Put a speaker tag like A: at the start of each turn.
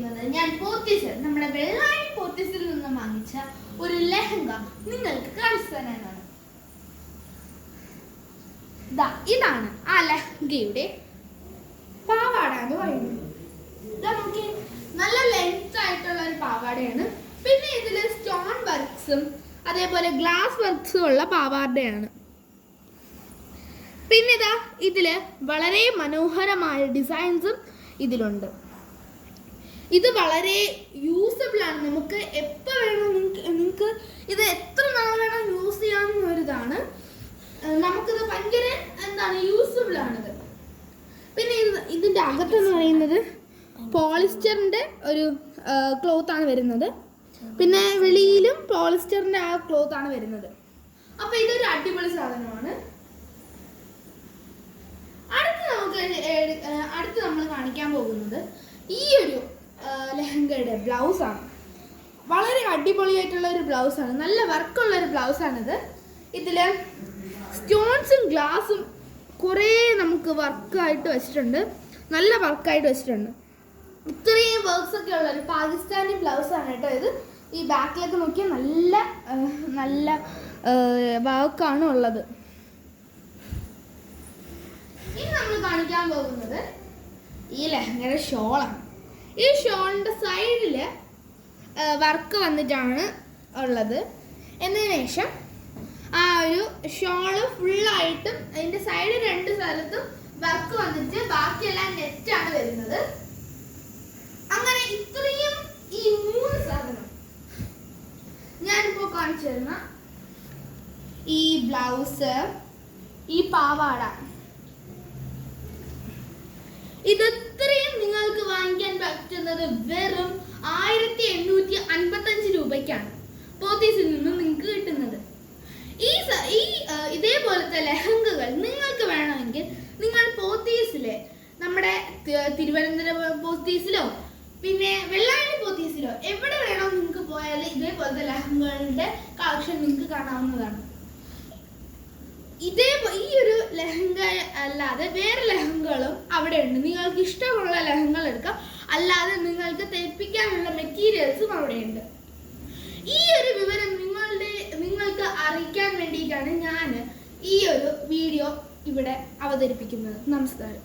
A: വന്നിരിക്കുന്നത് ഞാൻ പോത്തീസിൽ നമ്മുടെ വെള്ളായണി പോത്തീസിൽ നിന്ന് വാങ്ങിച്ച ഒരു ലെഹങ്ക നിങ്ങൾക്ക് കാണിച്ചു തരാനാണ്. ഇതാണ് ആ ലെഹങ്കയുടെ പാവാട എന്ന് പറയുന്നത്. നമുക്ക് നല്ല ലെങ്ത് ആയിട്ടുള്ള ഒരു പാവാടയാണ്. പിന്നെ ഇതിൽ സ്റ്റോൺ വർക്ക്സും അതേപോലെ ഗ്ലാസ് വർക്ക്സും ഉള്ള പാവാടയാണ്. പിന്നെ ഇതില് വളരെ മനോഹരമായ ഡിസൈൻസും ഇതിലുണ്ട്. ഇത് വളരെ യൂസബിൾ ആണ്. നമുക്ക് എപ്പോൾ വേണം നിങ്ങൾക്ക് ഇത് എത്ര നാൾ വേണം യൂസ് ചെയ്യാവുന്ന ഒരിതാണ്. നമുക്കിത് ഭയങ്കര യൂസബിൾ ആണിത്. പിന്നെ ഇതിൻ്റെ അകത്തെന്ന് പറയുന്നത് പോളിസ്റ്ററിൻ്റെ ഒരു ക്ലോത്ത് ആണ് വരുന്നത്. പിന്നെ വെളിയിലും പോളിസ്റ്ററിൻ്റെ ആ ക്ലോത്ത് ആണ് വരുന്നത്. അപ്പോൾ ഇതൊരു അടിപൊളി സാധനമാണ്. അടുത്ത് നമ്മൾ കാണിക്കാൻ പോകുന്നത് ഈ ഒരു ലെഹങ്കയുടെ ബ്ലൗസാണ്. വളരെ അടിപൊളിയായിട്ടുള്ള ഒരു ബ്ലൗസാണ്. നല്ല വർക്കുള്ള ഒരു ബ്ലൗസാണിത്. ഇതിൽ സ്റ്റോൺസും ഗ്ലാസും കുറേ നമുക്ക് വർക്കായിട്ട് വെച്ചിട്ടുണ്ട്. നല്ല വർക്കായിട്ട് വെച്ചിട്ടുണ്ട്. ഇത്രയും വർക്ക്സൊക്കെ ഉള്ള ഒരു പാകിസ്ഥാനി ബ്ലൗസാണ് കേട്ടോ ഇത്. ഈ ബാക്കിലൊക്കെ നോക്കിയാൽ നല്ല നല്ല വർക്കാണ് ഉള്ളത്. ഇനി നമ്മൾ കാണിക്കാൻ പോകുന്നത് ഈ ലെഹങ്കയുടെ ഷോളാണ്. ഈ ഷോളിൻ്റെ സൈഡിൽ വർക്ക് വന്നിട്ടാണ് ഉള്ളത്. എന്നതിന് ശേഷം ആ ഒരു ഷോള് ഫുള്ളായിട്ടും അതിൻ്റെ സൈഡ് രണ്ട് സ്ഥലത്തും വർക്ക് വന്നിട്ട് ബാക്കിയെല്ലാം നെറ്റാണ് വരുന്നത്. അങ്ങനെ ഇത്രയും ഈ മൂന്ന് സാധനം ഞാനിപ്പോൾ കാണിച്ചു തരുന്ന ഈ ബ്ലൗസ്, ഈ പാവാട, ഇത്രയും നിങ്ങൾക്ക് വാങ്ങിക്കാൻ പറ്റുന്നത് വെറും 1855 രൂപയ്ക്കാണ് പോത്തീസിൽ നിന്നും നിങ്ങൾക്ക് കിട്ടുന്നത്. ഇതേപോലത്തെ ലെഹങ്കകൾ നിങ്ങൾക്ക് വേണമെങ്കിൽ നിങ്ങൾ പോത്തീസിലെ നമ്മുടെ തിരുവനന്തപുരം പോത്തീസിലോ പിന്നെ വെള്ളായണി പോത്തീസിലോ എവിടെ വേണോ നിങ്ങൾക്ക് പോയാൽ ഇതേപോലത്തെ ലെഹങ്കകളുടെ കളക്ഷൻ നിങ്ങൾക്ക് കാണാവുന്നതാണ്. ഈ ഒരു ലെഹങ്ക അല്ലാതെ വേറെ ലെഹങ്കകളും അവിടെ ഉണ്ട്. നിങ്ങൾക്ക് ഇഷ്ടമുള്ള ലെഹങ്കകൾ എടുക്കാം. അല്ലാതെ നിങ്ങൾക്ക് തയ്പ്പിക്കാനുള്ള മെറ്റീരിയൽസും അവിടെയുണ്ട്. ഈ ഒരു വിവരം നിങ്ങൾക്ക് അറിയിക്കാൻ വേണ്ടിയിട്ടാണ് ഞാൻ ഈ ഒരു വീഡിയോ ഇവിടെ അവതരിപ്പിക്കുന്നത്. നമസ്കാരം.